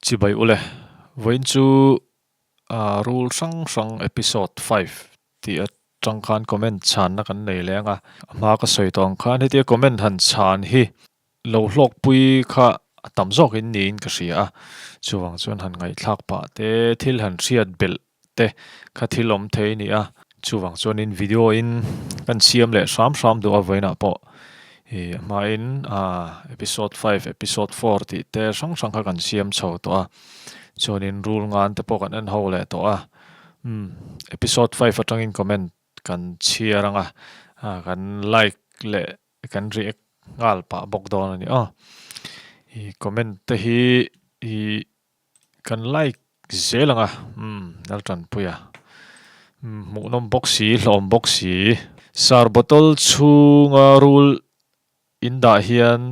Chỉ bay ule với chú rule sang episode 5 thì ở trong khan comment chan na kan nei lenga ma ka soi tong khan he comment han chan hi lo hlok pui kha tam zok in nin ka ria chuwang chuan han ngai thlak pa te thil han riat bel te kha thilom thei ni a chuwang chuan in video in kan siam le sam do avaina po hi ma in episode 5 episode 4 ti te sang kha kan siam chho to a chuan in rule ngan te po kan an ho le to a episode 5 atangin comment kan chiaranga kan like le kan react ngal pa bok don ani hi comment te hi kan like zelanga naltan puya mu nom boxi hlom boxi sar botol chunga rule inda hian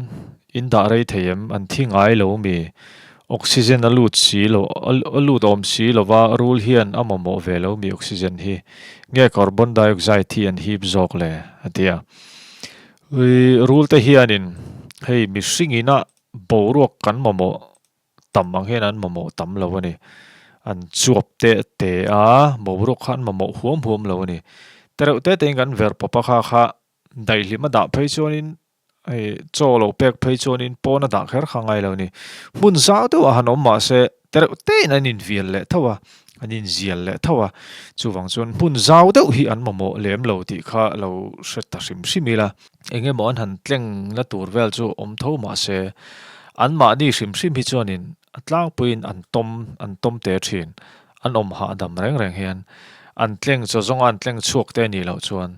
inda rei theyem an thingai lo mi oxygen alut si lo alut om si lo wa rule hian amamo velo mi oxygen hi nge carbon dioxide hi an hip zok le atia rule te hianin hei mi singina boruak kan mamo tam ang hian an mamo tam lo ani an chuap te a boruak khan mamo huam lo ani tereu te kan ver papa kha dai lima da phei chuanin ai cholo pek phei chuanin pona da kher khangai lo ni mun zau tu a hanom ma se tereu te an in vial le thawa anin zial le thawa chuwang chuan mun zau deuh hi an mamo lem lo ti kha lo seta simila enge mo an han tleng la tur vel chu om tho ma se an ma ni sim hi chuanin atlang puin an tom te thin an om ha dam reng hian an tleng cho zonga an tleng chuak te ni lo chuan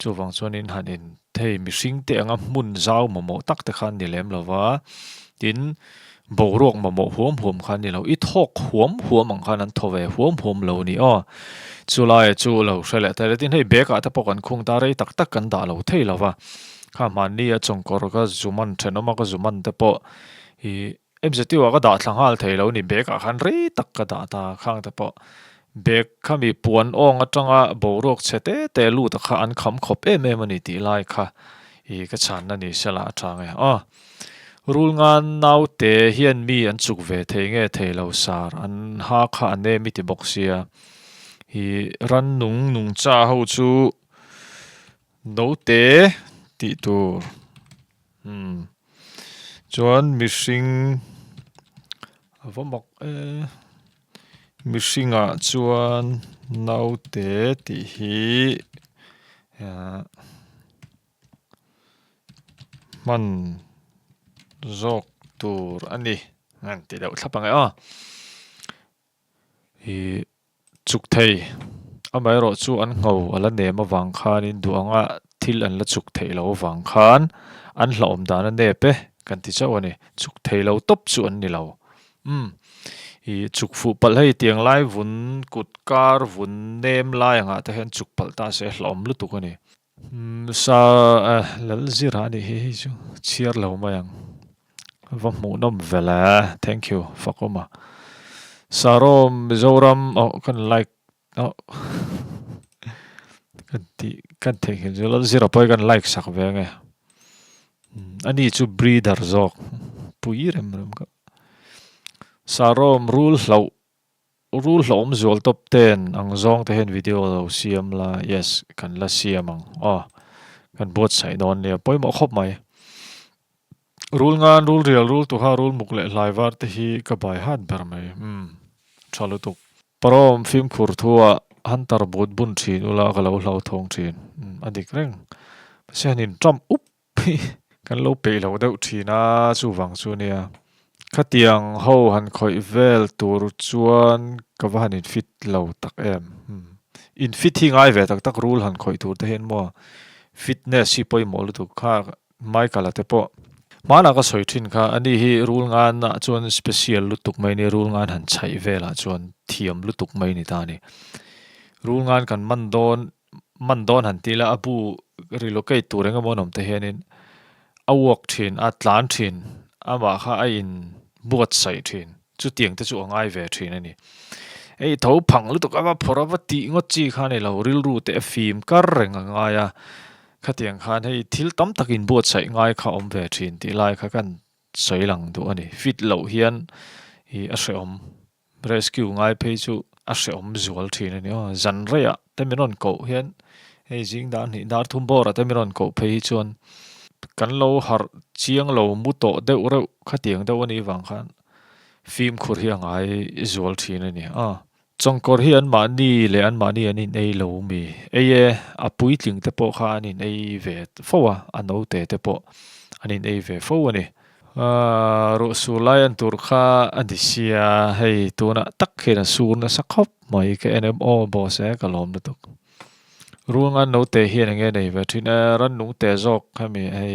chuwang chuanin hanin thei mi hring te anga mun zau mamo tak te khan ni lem lova tin boruak mamo huam khan ni lo I thok huam ang khan an thove huam lo ni chulai chu lo hrele te tin hei beka te pokan khung ta rei tak kan da lo thei lova kha man ni a chongkor ka zuman thenoma ka zuman te po hi MZT wa ka da thlanghal thei lo ni beka khan rei tak ka da ta khang te po bek khami puan ong atanga boruak chete te lu ta kha an kham khop ani ti lai kha hi ka chan na ni sela athange rule ngan nau te hian mi an chuk ve thei nge thei lo sar an ha kha ane mi ti boxia hi ran nung cha ho chu no te ti tur chuan mishing avomok mishinga chuan nau te ti hi man zok tur ani ngan ti deuh thlapangai hi chuk thei amai ro chu an ngau ala nem awang khan in duanga thil an la chuk thei lo wang khan an hlom dan ne pe kan ti chaw ani chuk thei lo top chu an ni lo hi chuk fu pal hei tiang lai vun kut kar vun nem lai anga te hen chuk pal ta se hlom lu tu ani sa lal zira ni hi chu chiar lo mayang va mu nom vela thank you fakoma sarom zoram kan like kan thei hin lal zira poi kan like sak ve nge ani chu breeder zok pui rem ka sarom rule hlom zol top 10 ang zong te hen video lo siam la yes kan la siam ang kan bot sai don le poi mo khop mai rule ngan rule real rule to ha rule mukle laiwar te hi ka bai han ber mai chalu tuk parom film khur thua hantar bot bun thin ula ka lo hlau thong thin adik reng senin tram up kan lo pe lo deuh thina chuwang chu nia khatiang ho han khoi vel tur chuan kawan in fit lo tak em in fit hi ngai ve tak rule han khoi tur te hen mo fitness si poi mo lu tu kha mai kala te po mana ka soi thin kha ani hi rule ngan na chuan special lu tuk mai ni rule ngan han chai vela chuan thiam lu tuk mai ni ta ni rule ngan kan man don han tila abu relocate tur enga monom te henin awok thin atlan thin ama kha a in buat sai thin chu tiang te chu angai ve thin ani ei tho phang lu tuk ava phorawati ngot chi kha ne lo ril ru te film kar reng anga ya khatiang khan hei thil tam takin buat sai ngai kha om ve thin ti lai kha kan soi lang du ani fit lo hian hi a hreom rescue ngai phei chu a hreom zual thin ani zan rea te miron ko hian hei jing dan ni dar thum bor te miron ko phei chuan kan lo har chiang lo mu to deuh reuh kha tiang deuh ani wang khan phim khur hi angai zual thin ani chongkor hi an mani le an mani anin ei lo mi ei a pui tling te po kha anin ei ve fowa ano te po anin ei ve fo ani ru su lai an tur kha adisia hei tuna tak khena sur na sakhop mai ke NMO boss ka lom na tuk ruang an no te hian nge nei ve thin ran nung te jok khami hei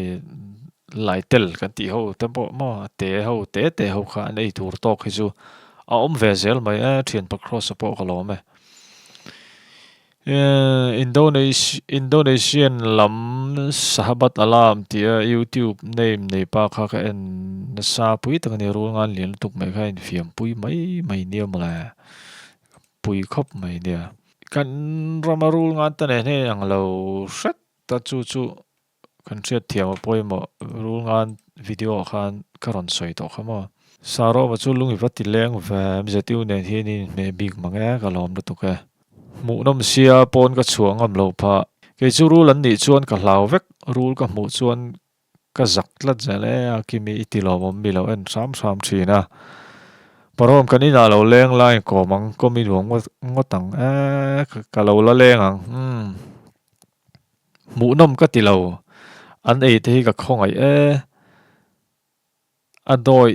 lai tel kan ti ho te po mo te ho kha nei tur tok hi chu a ve zel mai thian pa cross po ka lom me Indonesian lam sahabat alam tia YouTube name nei pa kha ka en sa pui tak ni ru ngan lian tuk mai kha in fiam pui mai nia mala pui khop mai nia kan ramarul ngan ta ne ang lo shat ta chu kan chet thiam poi mo ru ngan video khan karon soi to khama saro ma chu lungi vati leng va mzetiu ne hi ni me big manga ka lom na tuk mu nom sia pon ka chuang am lo pha ke chu rul an ni chuan ka hlau vek rul ka mu chuan ka zak tlat zale a kimi itilo mom mi lo en sam thina parom kanina lo leng lai ko mang ko mi ruang ngotang ka lo la leng ang mu nom ka ti lo an ei te ka khong ai a doi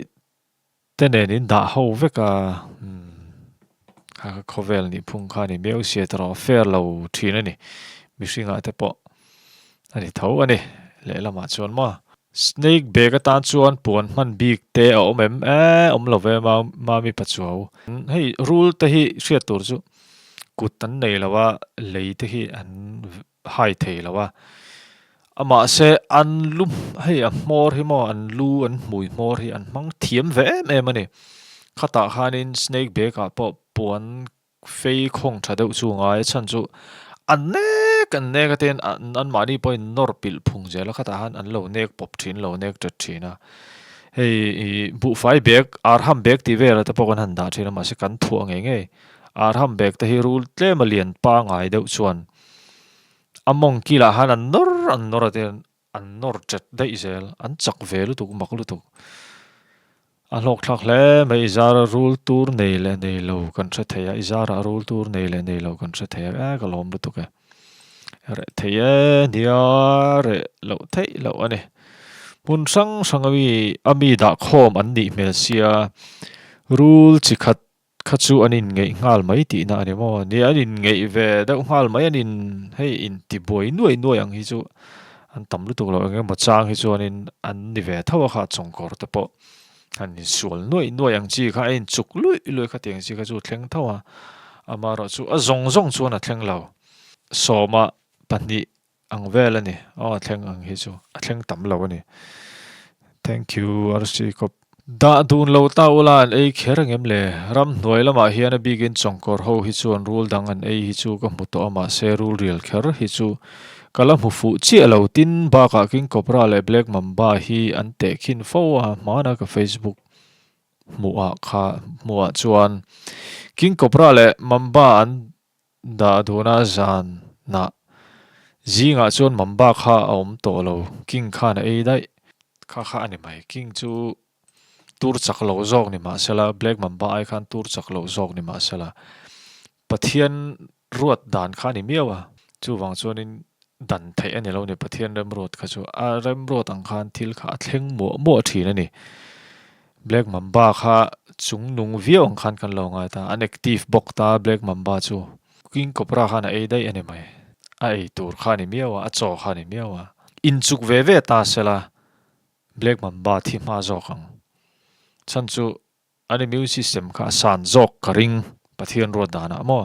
te ne nin da ho veka ha khovel ni phung kha ni meu sia tro fair lo thina ni mi singa te po ani tho ani le lama chuan ma snake bag atan chuan puan man big te om lo ve ma mi pachuau hei rule te hi hria tur chu kut tan nei lawa lei te hi an hai thei lawa ama se an lum hei a mor hi mo an lu an mui mor hi an mang thiam ve em ani khata khanin snake bag a po puan fei khong thadeu chu ngai chan chu an nek ten an mani poi nor pil phung jela khata han an lo nek pop thin lo nek tat thina hei bu fai bag arham bag ti vera ta pokon han da thina ma se kan thu nge arham bag ta hi rule tle malian pa ngai deuh chuan among kila han an nor ten an nor chat dei zel an chak velu tu mak lu tu a lok thak le mai izara rule tur nei le nei lo kan tha theya izara rule tur nei le nei lo kan tha theya ka lom lu tu ka re theya nia re lo thei lo ani mun sang ami da khom an ni mel sia rule chi khachu anin ngei ngal mai ti na ani mo ni anin ngei ve da ngal mai anin hei in ti boi nuai ang hi chu an tam lu tu lo nge ma chang hi chu anin an ni ve thawa kha chongkor te po an ni sual nuai ang chi kha in chuk lui kha tiang chi kha chu thleng thawa amaro chu a zong chuan a thleng lo soma pani ang vel ani thleng ang hi chu a thleng tam lo ani thank you RC kop da dun lo ta ulan ei kherang em le ram hnuai lama hian a bigin chongkor ho hi chuan rule dang an ei hi chu ka hmuto ama se rule real kher hi chu kala mu fu chi alo tin ba ka king kopra le black mamba hi an te khin fo mana ka Facebook mua chuan king kopra le mamba an da duna zan na zinga chuan mamba kha om to lo king kha na ei dai kha ani mai king chu tur chak lo zok ni ma sela black mamba ai khan tur chak lo zok ni ma sela pathian ruat dan kha ni mewa chu wang chuanin dan thei ani lo ni pathian rem rot kha chu a rem rot ang khan thil kha thleng mo thin ani black mamba kha chung nung viong khan kan lo ngai ta an active bok ta black mamba chu king kopra khan ei dai ani mai ai tur kha ni mewa a cho kha ni mewa in chuk ve ta sela black mamba thi ma zokang chan chu ani music system kha san zok karing pathian ro dana mo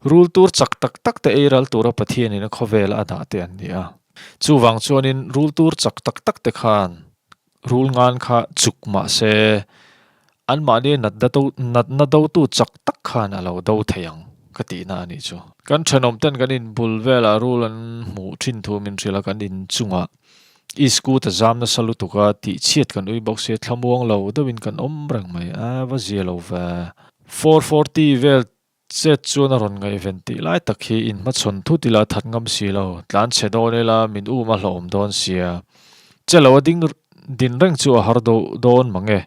rule tur chak tak te eral tura pathian in khovel ada te an nia chu wang chuanin rule tur chak tak te khan rule ngan kha chuk ma se an ma ni nat na do tu chak tak khan alo do theyang kati na ni chu kan thanom ten kan in bulvela rule an mu thin thu min thila kan in chunga isku ta zam na salu tuka ti chiat kan ui box se thlamuang lo dawin kan om rang mai a va zia lo va 440 vel set chuan a ron ngai event ti lai tak hi in ma chon thu ti la that ngam si lo tlan che do ne la min u ma hlom don sia chelo ding din reng chu a har do don mange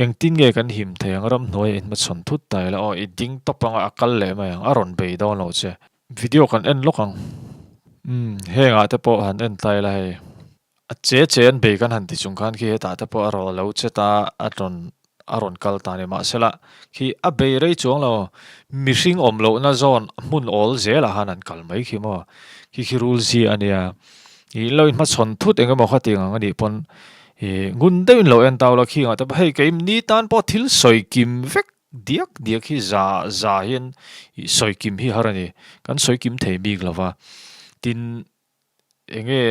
eng tin nge kan him theng ram noi in ma chon thut tai la o I ding topanga akal le ma yang aron be don lo che video kan en lokang henga te po han en tai la hei a che chen be kan han ti chung khan khi ta te po aro lo che ta aron kal ta ne ma sela khi a be rei chuang lo mishing om lo na zon mun ol zela han an kal mai khi mo khi rule zi ania I lo in ma chon thut eng mo khati ang ani pon ngun deuin lo en taw la khi nga ta hei keim ni tan po thil soi kim vek diak diak hi za hian soi kim hi harani kan soi kim thei bik lova tin enge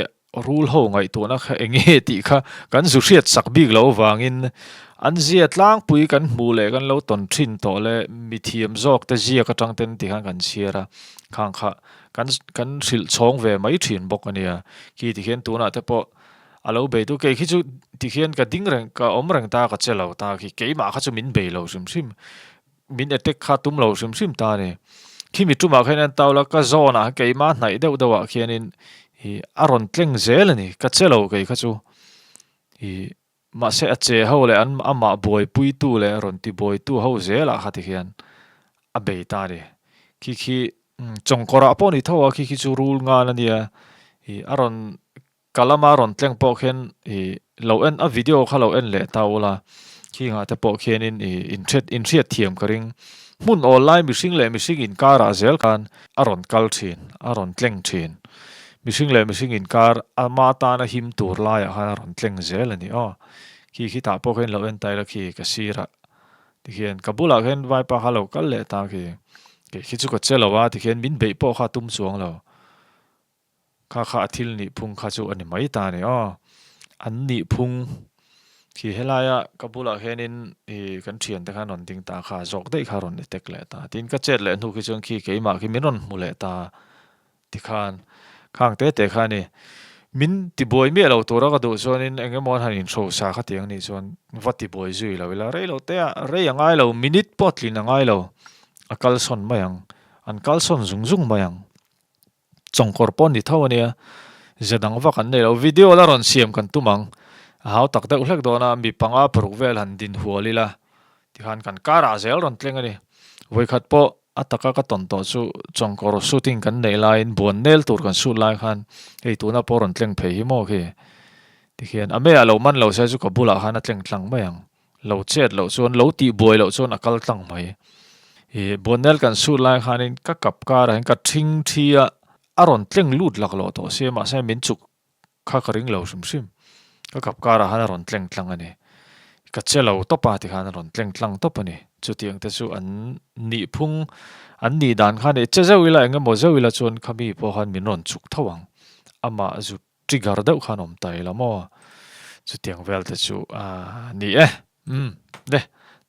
rule ho ngai to na kha enge ti kha kan zu hriat sak bik lo wangin an zia tlang pui kan mu le kan lo ton thin to le mi thiam zok ta zia ka tang ten ti kan siara khang kha kan hril chhong ve mai thin bok ania ki ti hian tuna te po alo be tu ke khi chu ti hian ka ding rang ka om rang ta ka chelo ta khi ke ma kha chu min be lo sim sim min attack kha tum lo sim sim ta ne khi mi tu ma khain an taw la ka zona ke ma nai deuh dewa khianin hi aron tleng zel ani ka chelo ke kha chu hi ma se a che ho le an ama boy pui tu le ron ti boy tu ho zela kha ti hian a be ta re khi chongkora poni thawa khi chu rule nga na nia hi aron kalama ron tleng po khen hi lo en a video kha lo en le taula khi nga te po khen in thiat thiam karing mun online mishing in kara zel kan aron kal thin aron tleng thin mishing in kar ama ta na him tur la ya han aron tleng zel ani khi ta po khen lo en tai la khi ka sira ti hian kabula khen vai pa halo kal le ta khi khi chu ka chelo wa ti hian min be po kha tum chuang lo kha thil ni phung kha chu ani mai ta ne an ni phung khi helaya kabula henin kan thian te khan on ding ta kha jok dei kha ron tek le ta tin ka chet le nu khi chung khi keima khi minon mu le ta ti khan khang te khan ni min ti boy mi lo to ra ka do chonin engemon hanin tho sa kha tiang ni chon vati boy zui lo la rei lo te rei angai lo minute potlin angai lo akal son mayang an kal son zung mayang chongkor pon ni thawania zedang wa kan nei lo video la ron siam kan tumang hau tak deuh hlek dona mi panga paruk vel han din hualila ti khan kan kara zel ron tleng ani voi khat po ataka ka ton to chu chongkor shooting kan nei line bon nel tur kan shoot lai khan ei tuna por ron tleng phei hi mo khi ti khian ame alo man lo sa chu ka bula khan a tleng tlang mayang lo chet lo chon lo ti boy lo chon akal tlang mai bon nel kan shoot lai khan in ka kap ka ra ka thing thia aron tleng lut lak lo to se ma sa min chuk kha karing lo sim ka kap kara han ron tleng tlang ani ka chelo topa ti khan ron tleng tlang top ani chu tiang te chu an ni phung an ni dan khan e chezawila enga mo zawila chon khami po han min ron chuk thawang ama zu trigger deuh khan om tai la mo chu tiang vel te chu ni de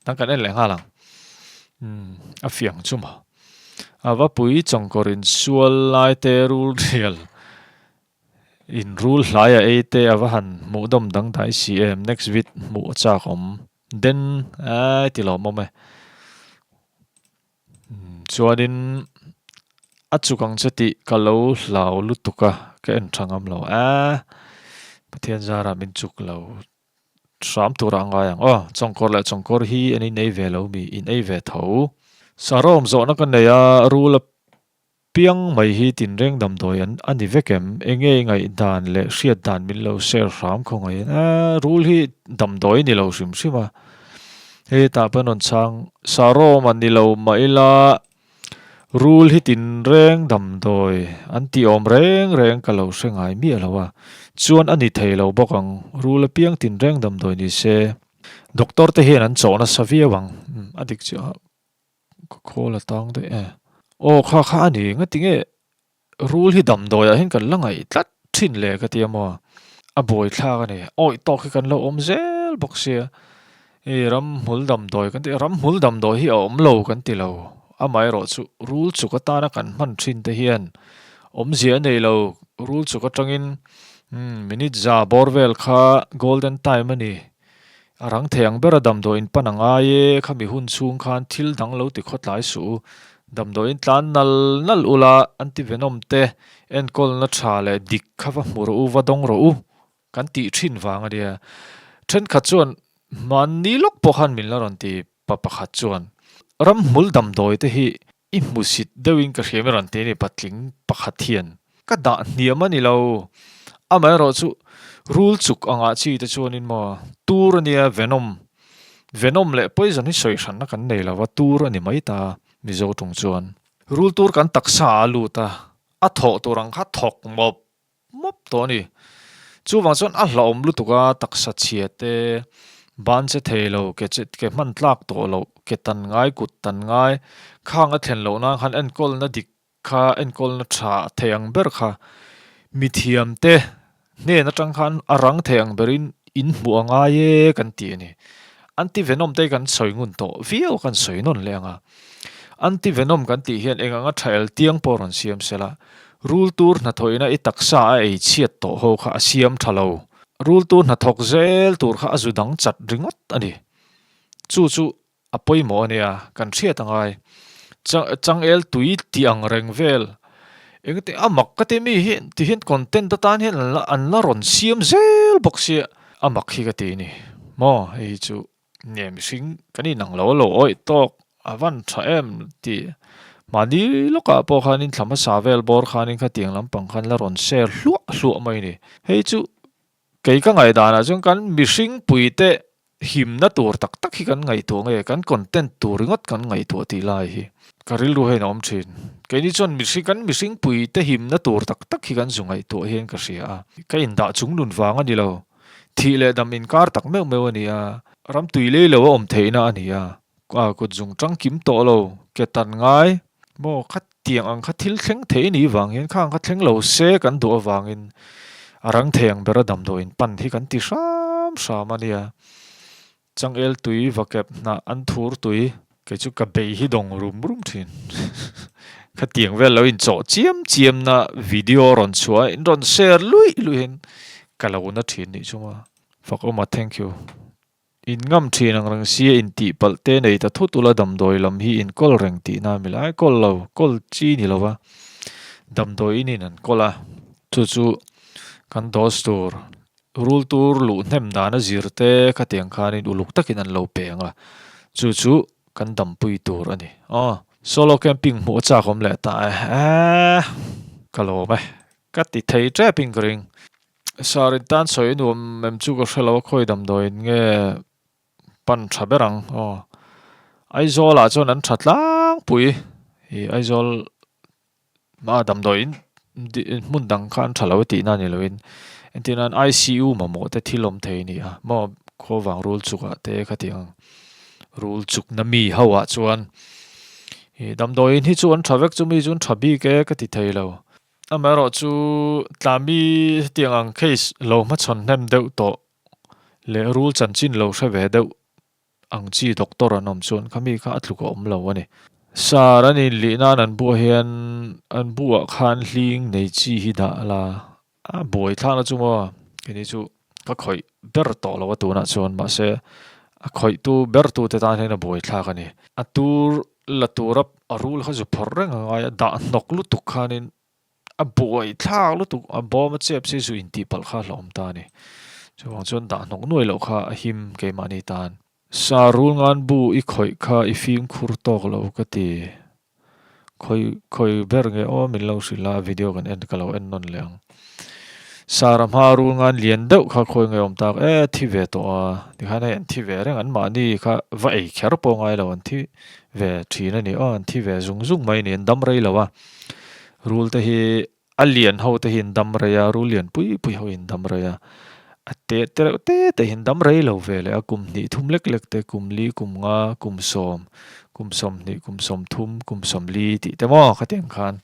tang kan en le nga lang a fiang chuma awa pui chongkorin sual lai te rul real in rule hlaya ate avahan mudom dang dai cm next week mu cha khom den ti lo mo me chuanin achukang chati kalo hlau lutuka ka en thangam lo pathian zara min chuk lo sam turanga yang chongkor hi ani nei ve lo mi in ei ve tho sarom zo na kan neya rule piang mai hi tin reng dam doi an ani vekem enge ngai dan le hriat dan min lo share ram khongai rule hi dam doi ni lo sim sima he ta panon chang saro man ni lo maila rule hi tin reng dam doi anti om reng ka lo sengai mi alawa chuan ani thei lo bokang rule piang tin reng dam doi ni se doctor te hian an chona savia wang adik cha khola tang de kha ani nga tinge rule hi dam doya hin kan langai tlat thin le ka tiamo a boy thla ka ni oi to khi kan lo om zel boxia ram hul dam doi kan ti ram hul dam doi hi om lo kan ti lo a mai ro chu rule chu ka ta na kan man thin te hian om zia nei lo rule chu ka tangin minute za borvel kha golden time ani arang theng bera damdo in pananga ye khami hun chung khan thil dang lo ti khot lai su damdo in tlan nal ula anti venom te en kol na tha le dik khawa mur u wa dong ro u kan ti thin wanga dia then kha chuan man ni lok po khan min la ron ti pa kha chuan ram mul damdoi te hi i musit dewing ka hriam ran te ni patling pakhat hian ka da niam ani lo amai ro chu rule chuk anga chi te chuan in mo tur ania venom le poison hi soi ran na kan nei lawa tur ani mai ta mi zo tung chuan rule tur kan taksa lu ta a tho turang kha thok mop to ni chu wang chuan a hlom lu tuka taksa chiate ban che thelo ke chet ke man tlak to lo ke tan ngai kut tan ngai khang a thlen lo na khan en kol na dik kha en kol na tha theyang ber kha mithiam te ne na tang khan arang theyang berin in muanga ye kan ti ni anti venom te kan soi ngun to vio kan soi non lenga anti venom kan ti hian enganga thail tiang poron siam sela rule tur na thoina i taksa a ei chiat to ho kha siam thalo rule tur na thok zel tur kha azudang chat ringot ani chu apoi mo ania kan thriat angai chang el tui ti ang reng vel engte amak ka te mi hin ti hin content ta tan hin an la ron siam zel boxia amak hi ka ti ni mo ei chu nem sing kani nang lo oi tok avan tha em ti mani loka po khanin thlama savel bor khanin kha tiang lampang khan la ron share hlu mai ni hei chu kei ka ngai dana chung kan mihring puite him na tur tak hi kan ngai tu nge kan content tur ngot kan ngai tu ti lai hi karil ru he nom thin ke ni chon mihring puite him na tur tak hi kan zungai tu hen ka ria ka in da chung nun wanga ni lo thi le dam in kar tak meu ania ram tui le lo om theina ania ko zung tang kim to lo ke tan ngai mo khat tiang ang khat thil thleng the ni wang hen khang khat thleng lo se kan do wangin arang theng bera dam do in pan hi kan ti sam ania chang el tui vakep na an thur tui ke chu ka bei hi dong rum thin kha tiang vel lo in cho chiam na video ron chua in ron share lui hen kala una thin ni chuma fakoma thank you in ngam thin ang rang sia in ti palte nei ta thutula dam doi lam hi in kol reng ti na milai kol chi ni lowa dam doi in an kola chu kan dos tur rule tur lu nem dana zirte khatiang khanin uluk takin an lo penga chu kan dam pui tur ani solo camping mo cha khom le ta kalo ba kati thei trapping ring sarin tan soi nuam mem chu ko hlo khoi dam doin nge pan thaberang aizol a chon an thatlang pui hi aizol ma dam doin mun dang khan thalo ti na ni loin entinan ICU ma mo te thilom thei ni mo khowang rule chuka te khatiang rule chuk na mi hawa chuan hi dam doin hi chuan thavek chu mi chun thabi ke ka ti thei lo amaro chu tlami tiang ang case lo ma chon nem deuh to le rule chan chin lo hre ve deuh ang chi doctor anom chuan khami kha atluka om lo ani sarani lina nan bu hian an buwa khan hling nei chi hi da la boy thana chuma kini chu ka khoi ber to lo tu na chuan ma se a khoi tu ber tu te tan hena boy thla kani atur la turap arul kha ju phor reng anga da nok lu tu khanin a boy thla lu tu a bom chep se ju in ti pal kha hlom ta ni chuan chuan da nok noi lo kha a him ke mani tan sarul ngan bu i khoi kha i film khur tok lo ka ti khoi ber nge o min lo sila video kan en kalo en non leng saram harul ngan lian deuh kha khoi nge om tak thi ve to ti khana en thi ve reng an ma ni kha va ei kher po ngai lo an thi ve thina ni an thi ve zung mai ni dam rei lawa rul te hi alian ho te hin dam reya rulian pui ho in dam reya te hin dam rei lo ve le akum ni thum lek te kum li kum nga kum som ni kum som thum kum som li ti te mo khateng khan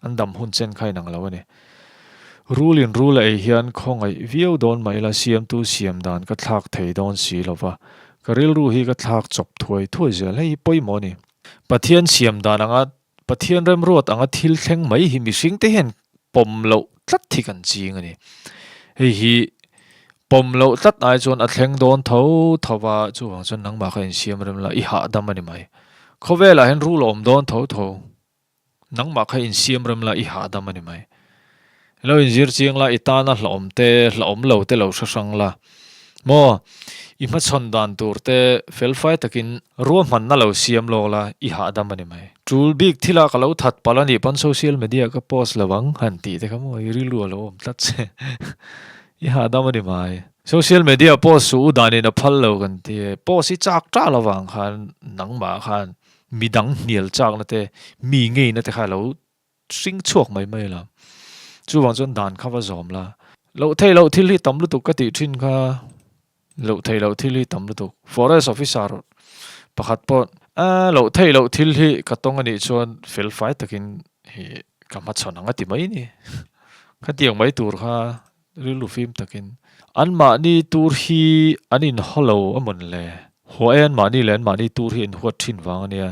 an dam hun chen khai nang lo ni rule ai hian khong ai viau don mai la siam tu siam dan ka thlak thei don si lova karil ru hi ka thlak chop thuai zel hei poi mo ni pathian siam dan anga pathian rem rot anga thil thleng mai hi mi sing te hen pom lo tlat thi kan ching ani hei hi pom lo tat ai chuan a thleng dawn tho thowa chuwang chuan nangma kha in siam rem la I ha dam ani mai khowela hen rule om dawn tho tho nangma kha in siam rem la I ha dam ani mai lo in zir chiang la itana hlom te hlom lo te lo sang la mo I ma chon dan tur te fel fai takin ruam man na lo siam lo la I ha dam ani mai tul big thila ka lo that palani pan social media ka post lawang han ti te khamo I ri lu lo om tat che I ha dam ani mai social media post su danin a phal lo kan ti post I chak tra lawang khan nangma khan midang nial chak na te mi ngei na te kha lo sing chuak mai mai la chuwang chuan dan khawa zawm la lo thei lo thil hi tam lu tu ka ti thin kha lo thei lo thil hi tam lu tu forest officer pakhat pon lo thei lo thil hi ka tong ani chuan fel fai takin hi ka ma chon anga ti mai ni ka tiang mai tur kha rilu film takin an ma ni tur hi anin hollow amon le ho en ma ni len ma ni tur hi in huat thin wang ania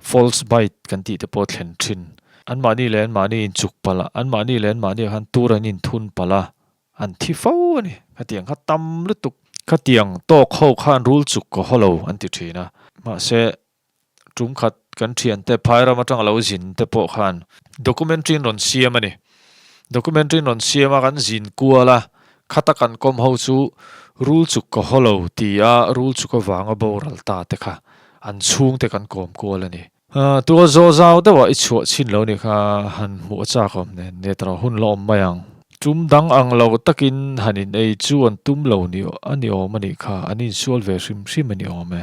false bite kan ti te po thlen thin an ma ni len ma ni in chuk pala an ma ni len ma ni han tur an in thun pala an thi fo ani ka tiang kha tam lu tuk ka tiang to kho khan rule chuk ko hollow an ti thina ma se tum khat kan thian te phaira ma tang lo zin te po khan documentary non siam ani documentary non siam kan zin kuala khata kan kom ho chu rule chuk ko hollow ti a rule chuk ko wanga boral ta te kha an chung te kan kom kuala ni tu zo zau te wa I chu chin lo ni kha han mu cha kom ne tra hun lom mayang tum dang ang lo takin hanin ei chuan tum lo ni ani om ani kha ani sual ve sim sim ani om e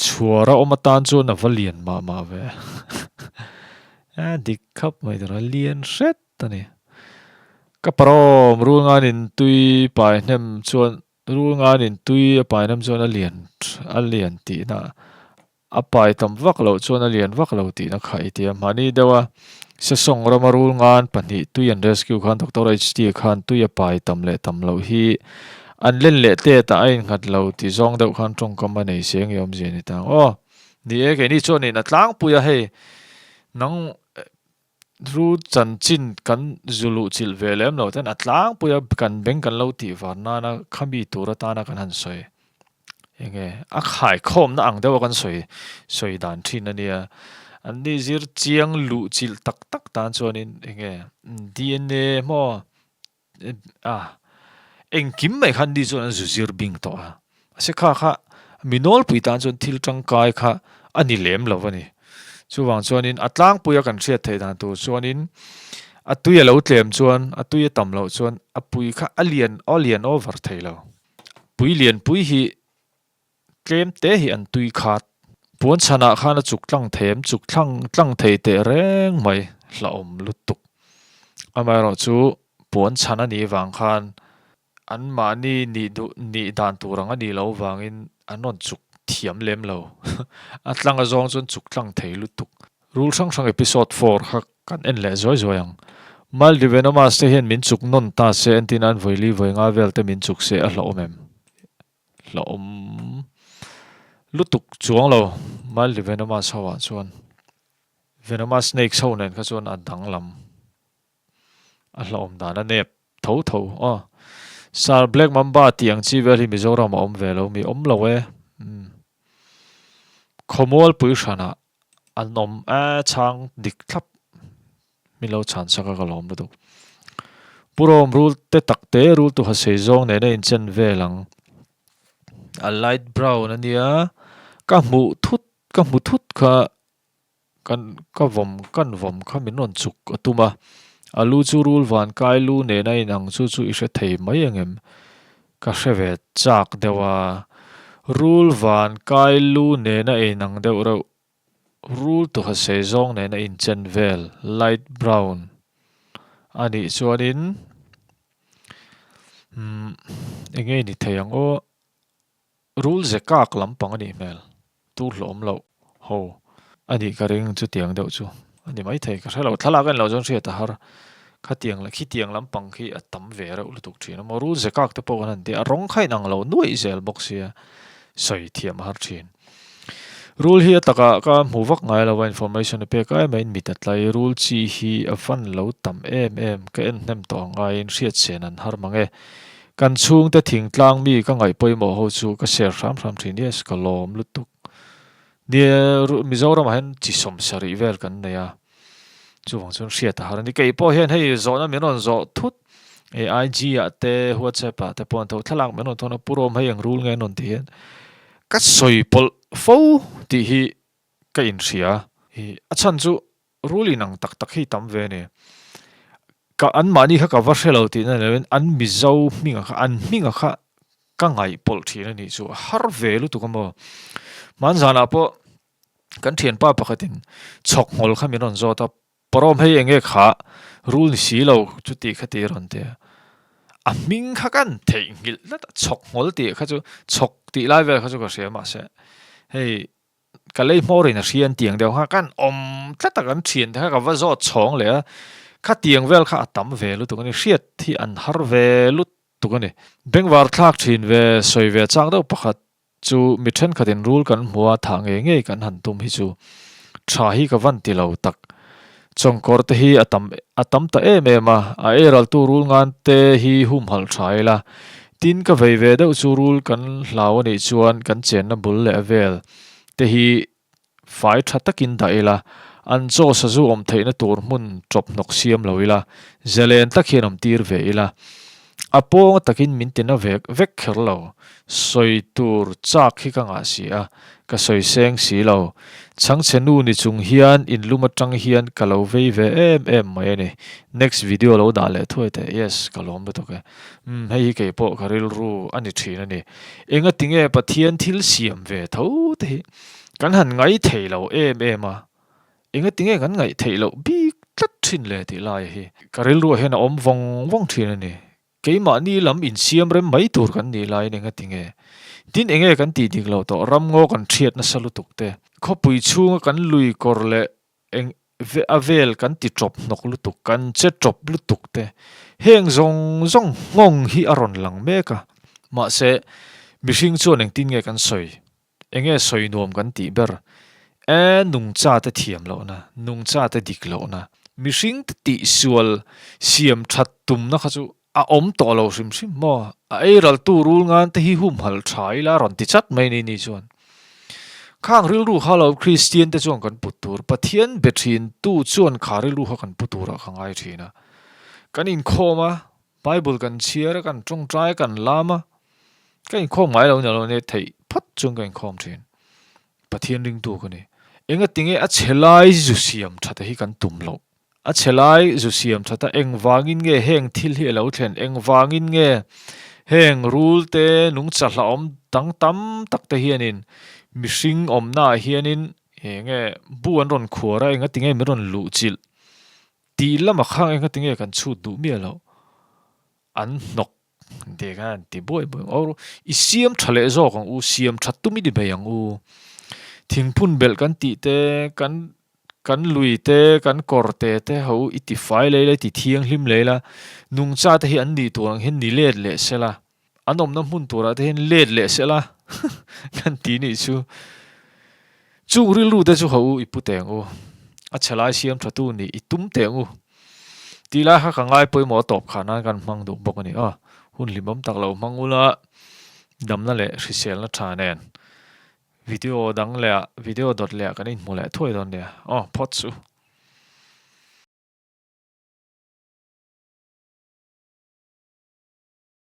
chuara om tan chuan a valian ma ve a dik khap mai dra lian set ani ka parom rungan in tui pai nem chuan rungan in tui pai nem chuan a lian ti na a pai tam vak lo chuan a lian vak lo ti na khai ti mani dewa se song rama rungan pani tui an rescue khan doctor HT khan tui a pai tam le tam lo hi an len le te ta ain khat lo ti zong deuh khan tong kam nei seng yom je ni ta ni e ke ni chuan in atlang puya hei nang ru chan chin kan zulu chil velem lo ten atlang puya kan beng kan lo ti varna na khami tura ta na kan han soi enge a khai khom na ang dewa kan soi dan thin ania an ni zir chiang lu chil tak tak tan chuan in enge DNA mo eng kim mai khan di chuan zu zir bing to se kha minol pui tan chuan thil tang kai kha ani lem lo ani chuwang chuan in atlang puya kan hriat thei dan tu chuan in atuya lo tlem chuan atuya tam lo chuan apui kha alian over thei lo pui lian pui hi tlem te hi an tui khat puan chana khana chuk tlang them chuk tlang thei te reng mai hla om lutuk amai ro chu puan chana ni wang khan an mani ni dan turang ani lo wangin anon chuk thiam lem lo atlang a zong chun chuk tlang thei lutuk rule sang episode 4 kha kan en le zoi ang mal divenomas te hian min chuk non ta se antinan voili voinga vel te min chuk se a hla omem hla om lutuk chuang lo mal divenomas hawa chuan venomous snake so nen kha chuan a dang lam a hla om dan a nep tho sar black mamba tiang chi vel hi mizoram om velo mi om lo e khomol pui shana an om a chang dik thlap mi lo chan saka ka lom lu purom rule te takte rule tu ha sei zong ne in chen velang a light brown ania ka mu thut kha kan vom kha min non chuk atuma alu chu rule van kai lu ne na inang chu I hre thei mai angem ka hrewe chak dewa rule van kai lu ne na inang deuh ro rule tu ha sei zong ne na in chen vel light brown ani chuanin enge ni theiang rule ze kak lampang ani mel tu hlom lo ho ani ka ring chu tiang deuh chu ani mai thei ka hrelo thala kan lo jong hriat a har kha tiang lampang khi a tam ve ra ulutuk thina mo rule ze kak te po kan ti a rong khai nang lo nuai zel box ya soi thiam har thin rule hi taka ka muwak ngai lawa information pe ka main mitat lai rule chi hi a fan lo tam ka en nem to ngai in riat chen an har mange kan chung te thing tlang mi ka ngai poimo ho chu ka share ram thin yes ka lom lutuk dia mizoram han chi som sari vel kan ne ya chu wang chun riat har ni kai po hian hei zo na menon zo thut IG te WhatsApp te pon to thalang menon thona purom hei ang rule ngai non ti ka soi pol fo ti hi ka in ria hi achan chu rule nang tak hi tam ve ne ka an mani kha ka va hrelo ti na len an mizo minga kha an minga kha ka ngai pol thina ni chu har ve lu tu ka mo man zana po kan thian pa pakhatin chok ngol kha minon zo ta parom hei enge kha rule si lo chu ti kha ti ron te a ming kha kan thei ngil la chok ngol ti kha chu chok ti lai ve kha chu ka ria ma se hei ka lei morin a rian tiang deuh kha kan om tlata kan thian kha ka va zo chong le kha tiang vel kha atam ve lu tu kan riat thi an har ve lu tu kan bengwar thlak thin ve soi ve chang deuh pakhat chu mi then khatin rule kan hmuwa tha nge kan han tum hi chu tha hi ka van ti lo tak chongkor te hi atam ta ma a eral tu rule ngan te hi hum hal thaila tin ka vei ve deuh chu rule kan hlau ani chuan kan chen na bul le vel te hi fai tha takin daila an cho sa zu om theina tur mun top nok siam loila zelen takhin om tir veila apong takin mintina vek kherlo soi tur chak hi ka nga sia ka soi seng si lo chang chenu ni chung hian in luma tang hian kalo vei ve mai ne next video lo da le thoi te yes kalom to ke hei ke po kharil ru ani thina ni enga tinge pathian thil siam ve tho te kan han ngai theilo a enga tinge kan ngai theilo bi tlat thin le ti lai hi karil ru hen om wong thina ni keima ni lam in siam rem mai tur kan ni lai ne nga tinge tin enge kan ti dik lo to ram ngo kan thiat na salutuk te khopui chunga kan lui kor le eng avel kan ti trop nok lutuk kan che trop lutuk te heng zong ngong hi aron lang meka ma se mihring chuan eng tin nge kan soi enge soi nuam kan ti ber nung cha te thiam lo na nung cha te dik lo na mihring ti sual siam that tum na kha chu a om to lo sim mo a eral tu rul ngan te hi hum hal thai la ron ti chat mai ni chuan khang ril ru halo christian te chuan kan putur pathian bethin tu chuan kharil ru ha kan putura khangai thina kan in khoma bible kan chiar kan tung trai kan lama kan khom ngai lo ne thei phat chung kan khom thin pathian ring tu ko ni enga tinge a chelai ju siam thata hi kan tum lo a chelai ju siam thata eng wangin nge heng thil hi lo thlen eng wangin nge heng rule te nung chahla om tang tam tak te hianin mihring om na hianin enge buan ron khuara enga tinge mi ron lu chil ti lama khang enga tinge kan chu du mi lo an nok de gan ti boy or i siam thale zo kang u siam thattu mi di bayang u thingphun bel kan ti te kan lui te kan kor te ho iti fai le ti thiang hlim leila nung cha te hi an ni tuang hen ni let le sela anom na mun tura te hen let le sela kan ti ni chu ril lu te chu ho ipu teng u a chelai siam thatu ni itum teng u ti la kha ka ngai poi mo top khana kan mang du bok ani a hun limam tak lo mangula damna le risel na thanen video dang le video dot le kan in mole thoi don le pot chu